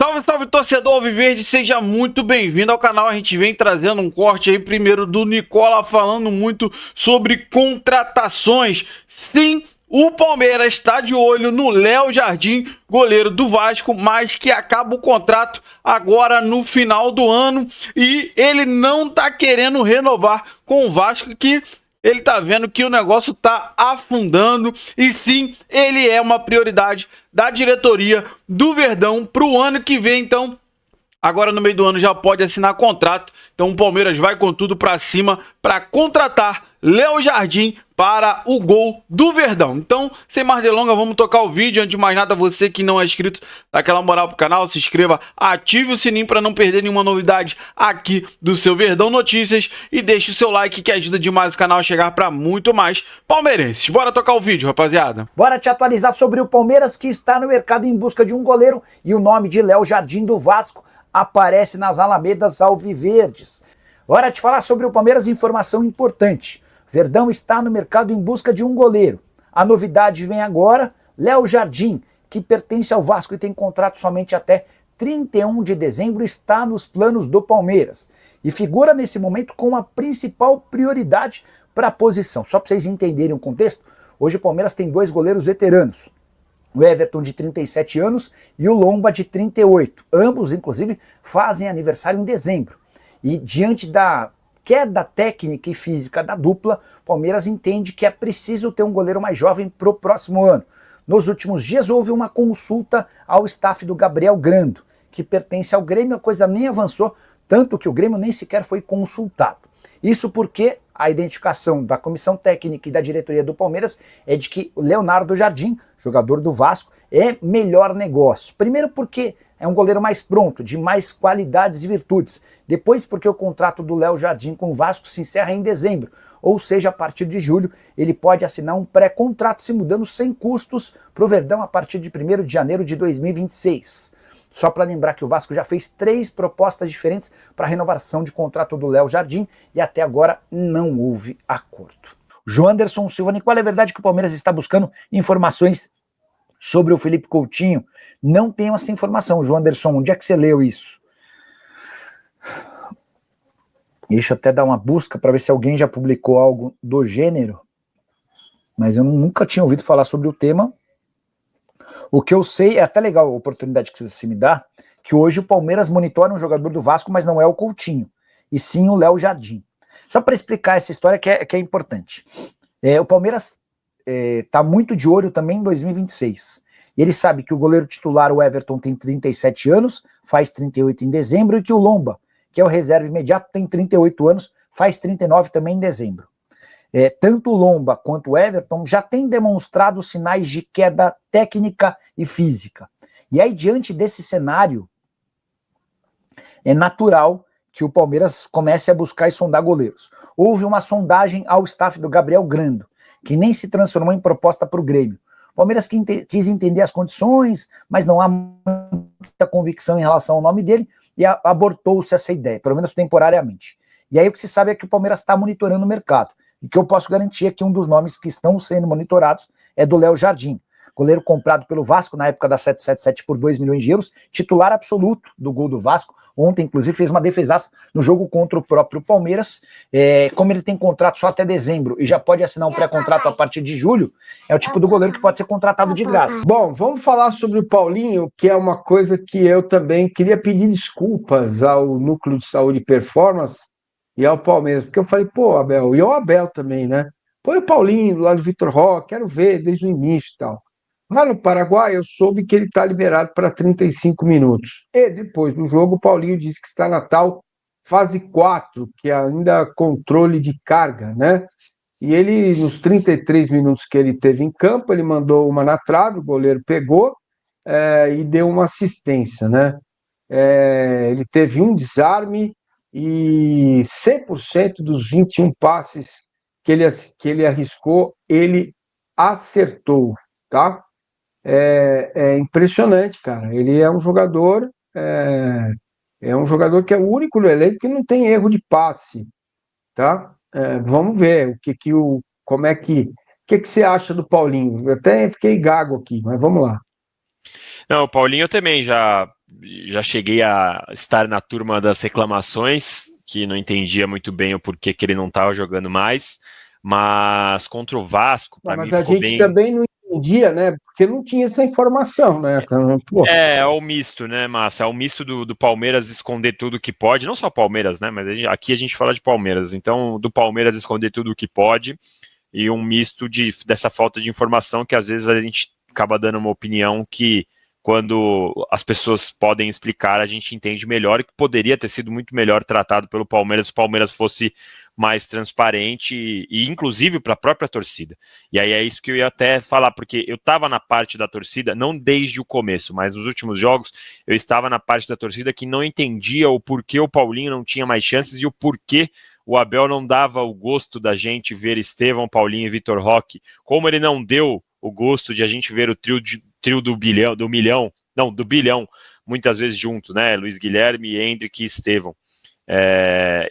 Salve, salve, torcedor alviverde, seja muito bem-vindo ao canal. A gente vem trazendo um corte aí primeiro do Nicola falando muito sobre contratações. Sim, o Palmeiras está de olho no Léo Jardim, goleiro do Vasco, mas que acaba o contrato agora no final do ano e ele não tá querendo renovar com o Vasco, que ele tá vendo que o negócio tá afundando e sim, ele é uma prioridade da diretoria do Verdão pro ano que vem. Então, agora no meio do ano já pode assinar contrato. Então o Palmeiras vai com tudo pra cima para contratar Léo Jardim para o gol do Verdão. Então, sem mais delongas, vamos tocar o vídeo. Antes de mais nada, você que não é inscrito, dá aquela moral pro canal, se inscreva, ative o sininho para não perder nenhuma novidade aqui do seu Verdão Notícias e deixe o seu like que ajuda demais o canal a chegar para muito mais palmeirenses. Bora tocar o vídeo, rapaziada. Bora te atualizar sobre o Palmeiras, que está no mercado em busca de um goleiro, e o nome de Léo Jardim do Vasco aparece nas alamedas alviverdes. Bora te falar sobre o Palmeiras, informação importante. Verdão está no mercado em busca de um goleiro. A novidade vem agora: Léo Jardim, que pertence ao Vasco e tem contrato somente até 31 de dezembro, está nos planos do Palmeiras e figura nesse momento como a principal prioridade para a posição. Só para vocês entenderem o contexto, hoje o Palmeiras tem dois goleiros veteranos, o Everton de 37 anos e o Lomba de 38. Ambos, inclusive, fazem aniversário em dezembro. E diante da queda técnica e física da dupla, o Palmeiras entende que é preciso ter um goleiro mais jovem para o próximo ano. Nos últimos dias houve uma consulta ao staff do Gabriel Grando, que pertence ao Grêmio. A coisa nem avançou, tanto que o Grêmio nem sequer foi consultado. Isso porque a identificação da comissão técnica e da diretoria do Palmeiras é de que o Leonardo Jardim, jogador do Vasco, é melhor negócio. Primeiro porque é um goleiro mais pronto, de mais qualidades e virtudes. Depois porque o contrato do Léo Jardim com o Vasco se encerra em dezembro. Ou seja, a partir de julho ele pode assinar um pré-contrato se mudando sem custos para o Verdão a partir de 1º de janeiro de 2026. Só para lembrar que o Vasco já fez 3 propostas diferentes para a renovação de contrato do Léo Jardim e até agora não houve acordo. Joanderson Silva, Nicola, é verdade que o Palmeiras está buscando informações sobre o Felipe Coutinho? Não tenho essa informação, Joanderson. Onde é que você leu isso? Deixa eu até dar uma busca para ver se alguém já publicou algo do gênero, mas eu nunca tinha ouvido falar sobre o tema. O que eu sei, é até legal a oportunidade que você me dá, que hoje o Palmeiras monitora um jogador do Vasco, mas não é o Coutinho, e sim o Léo Jardim. Só para explicar essa história que é importante. O Palmeiras está muito de olho também em 2026. E ele sabe que o goleiro titular, o Everton, tem 37 anos, faz 38 em dezembro, e que o Lomba, que é o reserva imediato, tem 38 anos, faz 39 também em dezembro. Tanto o Lomba quanto o Everton já têm demonstrado sinais de queda técnica e física. E aí, diante desse cenário, é natural que o Palmeiras comece a buscar e sondar goleiros. Houve uma sondagem ao staff do Gabriel Grando, que nem se transformou em proposta para o Grêmio. O Palmeiras quis entender as condições, mas não há muita convicção em relação ao nome dele, e abortou-se essa ideia, pelo menos temporariamente. E aí o que se sabe é que o Palmeiras está monitorando o mercado. E que eu posso garantir é que um dos nomes que estão sendo monitorados é do Léo Jardim, goleiro comprado pelo Vasco na época da 777 por 2 milhões de euros, titular absoluto do gol do Vasco. Ontem, inclusive, fez uma defesaça no jogo contra o próprio Palmeiras. Como ele tem contrato só até dezembro e já pode assinar um pré-contrato a partir de julho, é o tipo do goleiro que pode ser contratado de graça. Bom, vamos falar sobre o Paulinho, que é uma coisa que eu também queria pedir desculpas ao Núcleo de Saúde e Performance e ao Palmeiras, porque eu falei, pô, Abel, e ao Abel também, né? Põe o Paulinho lá do Vitor Roque, quero ver desde o início e tal. Lá no Paraguai, eu soube que ele está liberado para 35 minutos. E depois do jogo, o Paulinho disse que está na tal fase 4, que é ainda controle de carga, né? E ele, nos 33 minutos que ele teve em campo, ele mandou uma na trave, o goleiro pegou e deu uma assistência, né? Ele teve um desarme e 100% dos 21 passes que ele arriscou, ele acertou, tá? É impressionante, cara. Ele é um jogador que é o único no elenco que não tem erro de passe, tá? Vamos ver como é que você acha do Paulinho? Eu até fiquei gago aqui, mas vamos lá. Não, o Paulinho eu também já já cheguei a estar na turma das reclamações, que não entendia muito bem o porquê que ele não estava jogando mais, mas contra o Vasco, para mim Mas a ficou gente bem... também não entendia, né? Porque não tinha essa informação, né? Então, pô, É o misto, né, Massa? É o misto do Palmeiras esconder tudo que pode, não só Palmeiras, né? Mas aqui a gente fala de Palmeiras, então do Palmeiras esconder tudo o que pode e um misto dessa falta de informação que às vezes a gente acaba dando uma opinião que quando as pessoas podem explicar, a gente entende melhor e que poderia ter sido muito melhor tratado pelo Palmeiras se o Palmeiras fosse mais transparente e inclusive para a própria torcida. E aí é isso que eu ia até falar, porque eu estava na parte da torcida, não desde o começo, mas nos últimos jogos, eu estava na parte da torcida que não entendia o porquê o Paulinho não tinha mais chances e o porquê o Abel não dava o gosto da gente ver Estevão, Paulinho e Vitor Roque, como ele não deu o gosto de a gente ver o trio do bilhão, muitas vezes juntos, né? Luiz Guilherme, Endrick e Estevão.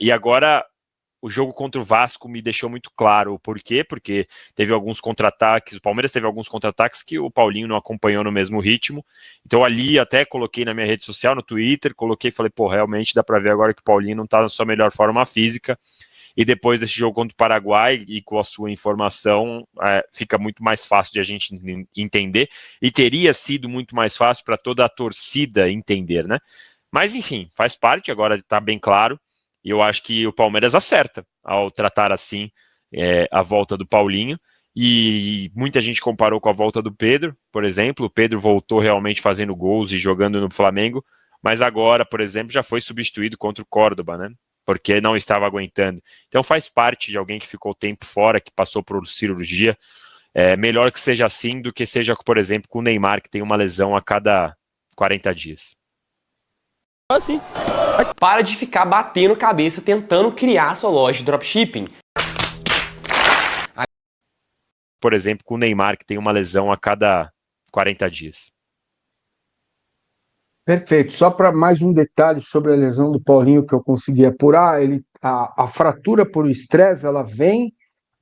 E agora o jogo contra o Vasco me deixou muito claro o porquê, porque teve alguns contra-ataques, o Palmeiras teve alguns contra-ataques que o Paulinho não acompanhou no mesmo ritmo, então ali até coloquei na minha rede social, no Twitter, coloquei e falei, pô, realmente dá pra ver agora que o Paulinho não tá na sua melhor forma física, e depois desse jogo contra o Paraguai, e com a sua informação, fica muito mais fácil de a gente entender, e teria sido muito mais fácil para toda a torcida entender, né? Mas enfim, faz parte, agora tá bem claro, e eu acho que o Palmeiras acerta ao tratar assim a volta do Paulinho. E muita gente comparou com a volta do Pedro, por exemplo. O Pedro voltou realmente fazendo gols e jogando no Flamengo, mas agora, por exemplo, já foi substituído contra o Córdoba, né? Porque não estava aguentando. Então faz parte de alguém que ficou tempo fora, que passou por cirurgia. Melhor que seja assim do que seja, por exemplo, com o Neymar, que tem uma lesão a cada 40 dias. Assim. Para de ficar batendo cabeça tentando criar sua loja de dropshipping. Por exemplo, com o Neymar, que tem uma lesão a cada 40 dias. perfeito. Só para mais um detalhe sobre a lesão do Paulinho que eu consegui apurar, a fratura por estresse, ela vem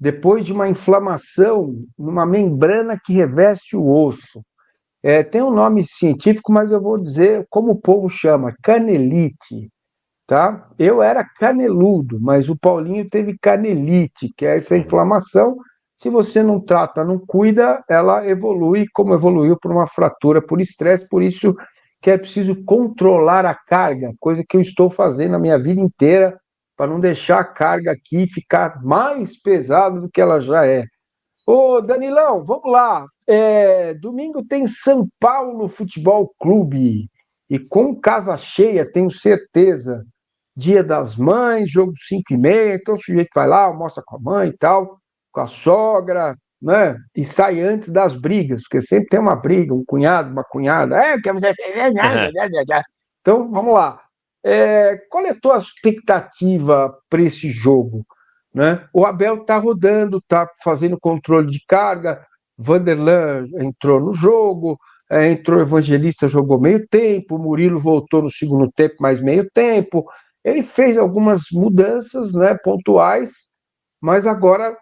depois de uma inflamação numa membrana que reveste o osso. Tem um nome científico, mas eu vou dizer como o povo chama, canelite, tá? Eu era caneludo, mas o Paulinho teve canelite, que é essa inflamação. Se você não trata, não cuida, ela evolui como evoluiu por uma fratura por estresse, por isso que é preciso controlar a carga, coisa que eu estou fazendo a minha vida inteira, para não deixar a carga aqui ficar mais pesada do que ela já é. Ô, Danilão, vamos lá. Domingo tem São Paulo Futebol Clube. E com casa cheia, tenho certeza. Dia das Mães, jogo 5h30. Então o sujeito vai lá, almoça com a mãe e tal, com a sogra, né? E sai antes das brigas, porque sempre tem uma briga, um cunhado, uma cunhada. Que você fez. Então, vamos lá. Qual é a tua expectativa para esse jogo? Né? O Abel está rodando, está fazendo controle de carga. Vanderlan entrou no jogo, entrou o Evangelista, jogou meio tempo, o Murilo voltou no segundo tempo, mais meio tempo. Ele fez algumas mudanças, né, pontuais, mas agora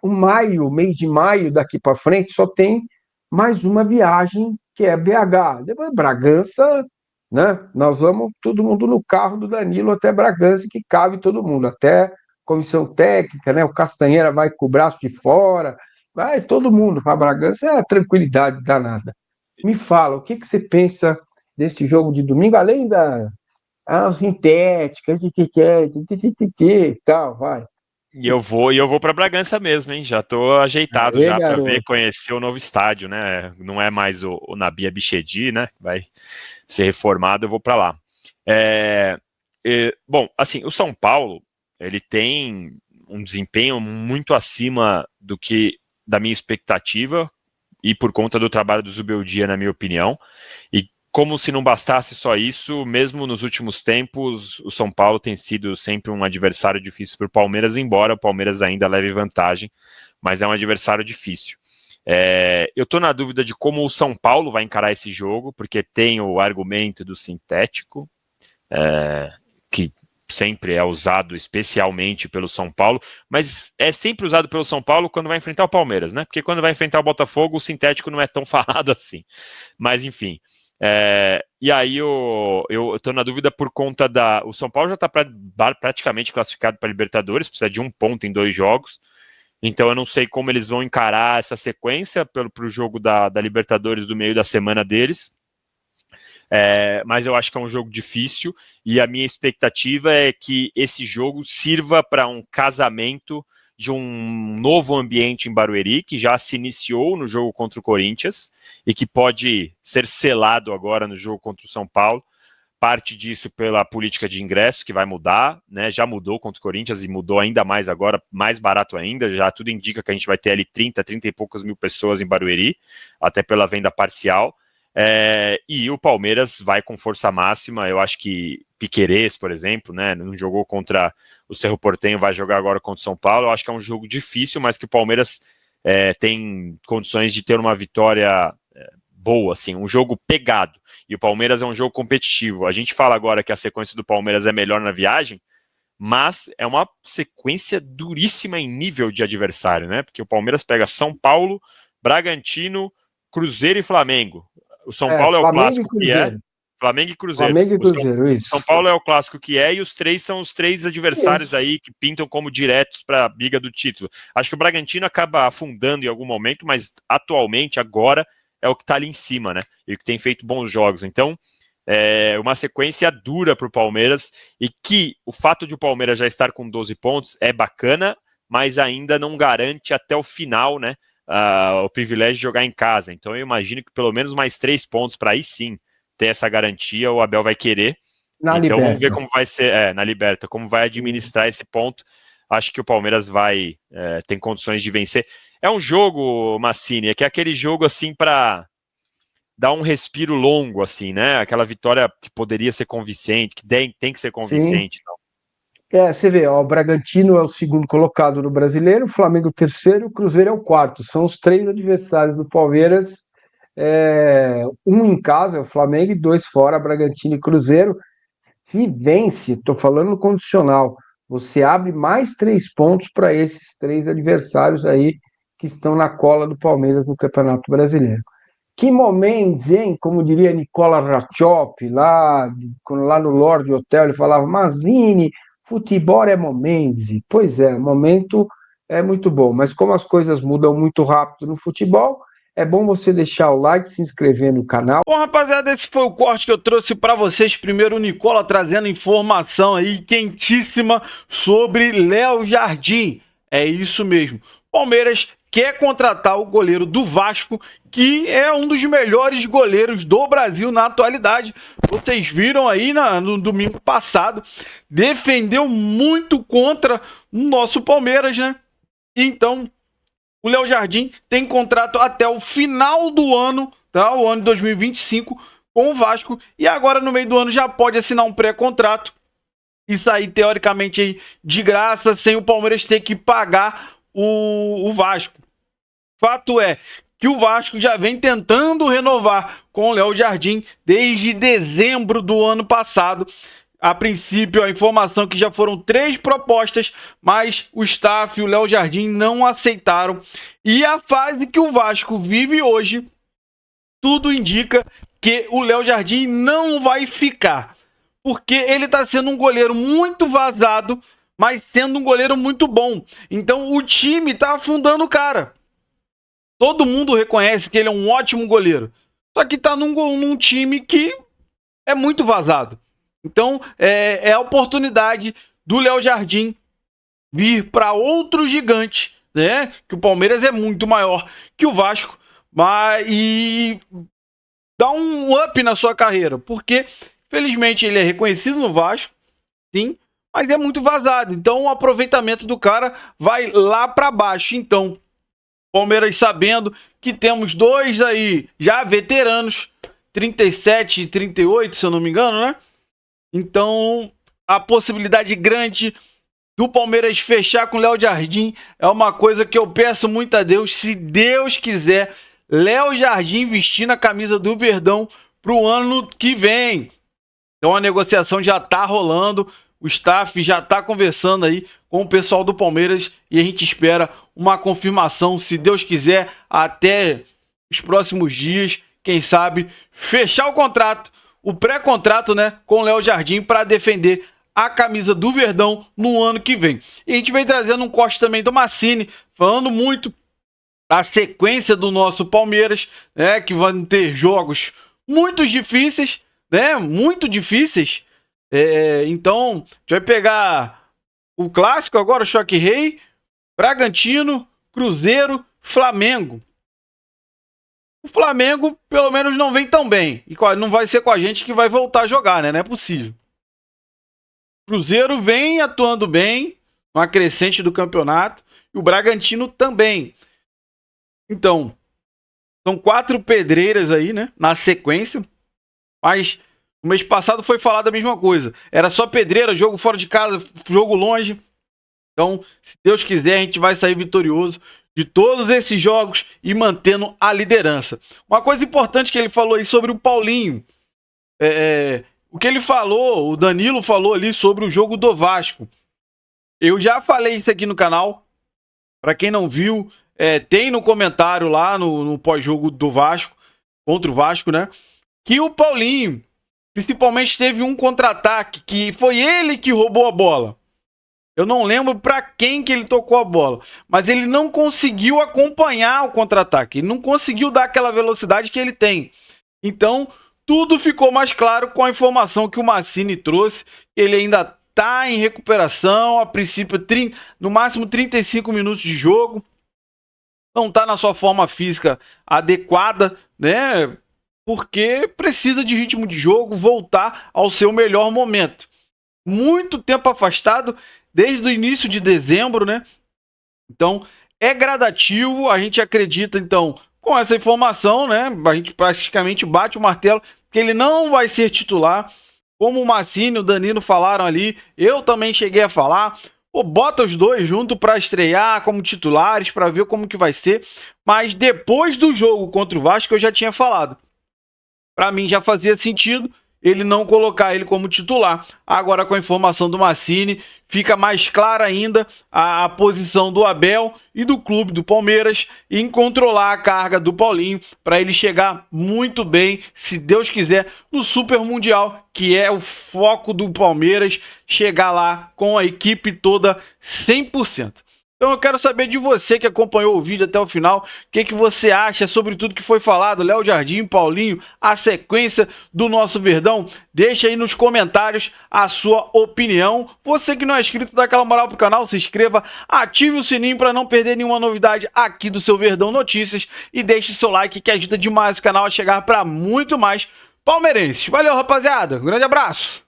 mês de maio, daqui para frente, só tem mais uma viagem, que é BH. Depois Bragança, né? Nós vamos todo mundo no carro do Danilo até Bragança, que cabe todo mundo, até comissão técnica, né? O Castanheira vai com o braço de fora, vai todo mundo para Bragança, é a tranquilidade danada. Me fala, o que você pensa desse jogo de domingo, além das sintéticas, e tal, vai. E eu vou para Bragança mesmo, hein? Já tô ajeitado já para ver, conhecer o novo estádio, né? Não é mais o Nabi Abichedi, né? Vai ser reformado, eu vou para lá. Bom, assim, o São Paulo, ele tem um desempenho muito acima da minha expectativa e por conta do trabalho do Zubeldia, na minha opinião. E como se não bastasse só isso, mesmo nos últimos tempos, o São Paulo tem sido sempre um adversário difícil para o Palmeiras, embora o Palmeiras ainda leve vantagem, mas é um adversário difícil. Eu estou na dúvida de como o São Paulo vai encarar esse jogo, porque tem o argumento do sintético, que sempre é usado especialmente pelo São Paulo, mas é sempre usado pelo São Paulo quando vai enfrentar o Palmeiras, né? Porque quando vai enfrentar o Botafogo, o sintético não é tão falado assim. Mas enfim, E aí eu tô na dúvida por conta o São Paulo já está praticamente classificado para Libertadores, precisa de 1 ponto em 2 jogos. Então eu não sei como eles vão encarar essa sequência para o jogo da Libertadores do meio da semana deles. Mas eu acho que é um jogo difícil e a minha expectativa é que esse jogo sirva para um casamento de um novo ambiente em Barueri, que já se iniciou no jogo contra o Corinthians e que pode ser selado agora no jogo contra o São Paulo. Parte disso pela política de ingresso, que vai mudar, né? Já mudou contra o Corinthians e mudou ainda mais agora, mais barato ainda. Já tudo indica que a gente vai ter ali 30 e poucas mil pessoas em Barueri, até pela venda parcial. E o Palmeiras vai com força máxima. Eu acho que Piquerez, por exemplo, né, não jogou contra o Cerro Porteño, vai jogar agora contra o São Paulo. Eu acho que é um jogo difícil, mas que o Palmeiras tem condições de ter uma vitória boa, assim, um jogo pegado. E o Palmeiras é um jogo competitivo. A gente fala agora que a sequência do Palmeiras é melhor na viagem, mas é uma sequência duríssima em nível de adversário, né? Porque o Palmeiras pega São Paulo, Bragantino, Cruzeiro e Flamengo. O São Paulo é o clássico que é. Flamengo e Cruzeiro. Flamengo e Cruzeiro, isso. São Paulo é o clássico que é, e os 3 são os 3 adversários aí que pintam como diretos para a briga do título. Acho que o Bragantino acaba afundando em algum momento, mas atualmente, agora, é o que está ali em cima, né? E o que tem feito bons jogos. Então, uma sequência dura para o Palmeiras, e que o fato de o Palmeiras já estar com 12 pontos é bacana, mas ainda não garante até o final, né? O privilégio de jogar em casa. Então eu imagino que pelo menos mais 3 pontos para aí sim ter essa garantia, o Abel vai querer. Então vamos ver como vai ser na Liberta, como vai administrar esse ponto. Acho que o Palmeiras tem condições de vencer. É um jogo, Massini, que é aquele jogo assim para dar um respiro longo, assim, né? Aquela vitória que poderia ser convincente, que tem que ser convincente. Então. Você vê, o Bragantino é o 2º colocado no Brasileiro, o Flamengo o 3º, o Cruzeiro é o 4º. São os 3 adversários do Palmeiras, 1 em casa, é o Flamengo, e 2 fora, Bragantino e Cruzeiro. Se vence, estou falando no condicional, você abre mais 3 pontos para esses 3 adversários aí que estão na cola do Palmeiras no Campeonato Brasileiro. Que momentos, hein? Como diria Nicola Ratchop, lá no Lorde Hotel, ele falava, Mazzini, futebol é momentos. Pois é, momento é muito bom, mas como as coisas mudam muito rápido no futebol, é bom você deixar o like, se inscrever no canal. Bom, rapaziada, esse foi o corte que eu trouxe para vocês. Primeiro o Nicola trazendo informação aí quentíssima sobre Léo Jardim. É isso mesmo. Palmeiras quer contratar o goleiro do Vasco, que é um dos melhores goleiros do Brasil na atualidade. Vocês viram aí no domingo passado, defendeu muito contra o nosso Palmeiras, né? Então, o Léo Jardim tem contrato até o final do ano, tá? O ano de 2025, com o Vasco. E agora, no meio do ano, já pode assinar um pré-contrato e sair, teoricamente, aí, de graça, sem o Palmeiras ter que pagar o Vasco. Fato é que o Vasco já vem tentando renovar com o Léo Jardim desde dezembro do ano passado. A princípio, a informação é que já foram 3 propostas, mas o staff e o Léo Jardim não aceitaram. E a fase que o Vasco vive hoje, tudo indica que o Léo Jardim não vai ficar. Porque ele está sendo um goleiro muito vazado, mas sendo um goleiro muito bom. Então o time está afundando o cara. Todo mundo reconhece que ele é um ótimo goleiro. Só que está num time que é muito vazado. Então, é a oportunidade do Léo Jardim vir para outro gigante, né? Que o Palmeiras é muito maior que o Vasco, e dar um up na sua carreira, porque, felizmente, ele é reconhecido no Vasco, sim, mas é muito vazado. Então, o aproveitamento do cara vai lá para baixo. Então, Palmeiras sabendo que temos 2 aí já veteranos, 37 e 38, se eu não me engano, né? Então, a possibilidade grande do Palmeiras fechar com o Léo Jardim é uma coisa que eu peço muito a Deus. Se Deus quiser, Léo Jardim vestindo a camisa do Verdão para o ano que vem. Então, a negociação já está rolando. O staff já está conversando aí com o pessoal do Palmeiras e a gente espera uma confirmação, se Deus quiser, até os próximos dias, quem sabe, fechar o contrato, o pré-contrato, né, com o Léo Jardim para defender a camisa do Verdão no ano que vem. E a gente vem trazendo um corte também do Massini, falando muito da sequência do nosso Palmeiras, né, que vão ter jogos muito difíceis, né, muito difíceis. Então, a gente vai pegar o clássico agora, o Choque Rei, Bragantino, Cruzeiro, Flamengo. O Flamengo, pelo menos, não vem tão bem. E não vai ser com a gente que vai voltar a jogar, né? Não é possível. O Cruzeiro vem atuando bem, uma crescente do campeonato. E o Bragantino também. Então, são 4 pedreiras aí, né? Na sequência. Mas no mês passado foi falado a mesma coisa. Era só pedreira, jogo fora de casa, jogo longe. Então, se Deus quiser, a gente vai sair vitorioso de todos esses jogos e mantendo a liderança. Uma coisa importante que ele falou aí sobre o Paulinho. O que ele falou, o Danilo falou ali sobre o jogo do Vasco. Eu já falei isso aqui no canal. Para quem não viu, tem no comentário lá no pós-jogo do Vasco, contra o Vasco, né? Que o Paulinho, principalmente, teve um contra-ataque que foi ele que roubou a bola. Eu não lembro para quem que ele tocou a bola, mas ele não conseguiu acompanhar o contra-ataque, ele não conseguiu dar aquela velocidade que ele tem. Então, tudo ficou mais claro com a informação que o Massini trouxe. Ele ainda está em recuperação, a princípio no máximo 35 minutos de jogo. Não está na sua forma física adequada, né? Porque precisa de ritmo de jogo, voltar ao seu melhor momento. Muito tempo afastado, desde o início de dezembro, né? Então, é gradativo, a gente acredita, então, com essa informação, né? A gente praticamente bate o martelo que ele não vai ser titular. Como o Massini e o Danilo falaram ali, eu também cheguei a falar. Pô, bota os dois junto para estrear como titulares, para ver como que vai ser. Mas depois do jogo contra o Vasco, eu já tinha falado. Para mim já fazia sentido ele não colocar ele como titular. Agora, com a informação do Massini, fica mais clara ainda a posição do Abel e do clube do Palmeiras em controlar a carga do Paulinho para ele chegar muito bem, se Deus quiser, no Super Mundial, que é o foco do Palmeiras, chegar lá com a equipe toda 100%. Então eu quero saber de você que acompanhou o vídeo até o final, o que você acha sobre tudo que foi falado, Léo Jardim, Paulinho, a sequência do nosso Verdão. Deixa aí nos comentários a sua opinião. Você que não é inscrito, dá aquela moral pro canal, se inscreva, ative o sininho para não perder nenhuma novidade aqui do seu Verdão Notícias e deixe seu like que ajuda demais o canal a chegar para muito mais palmeirenses. Valeu, rapaziada, um grande abraço!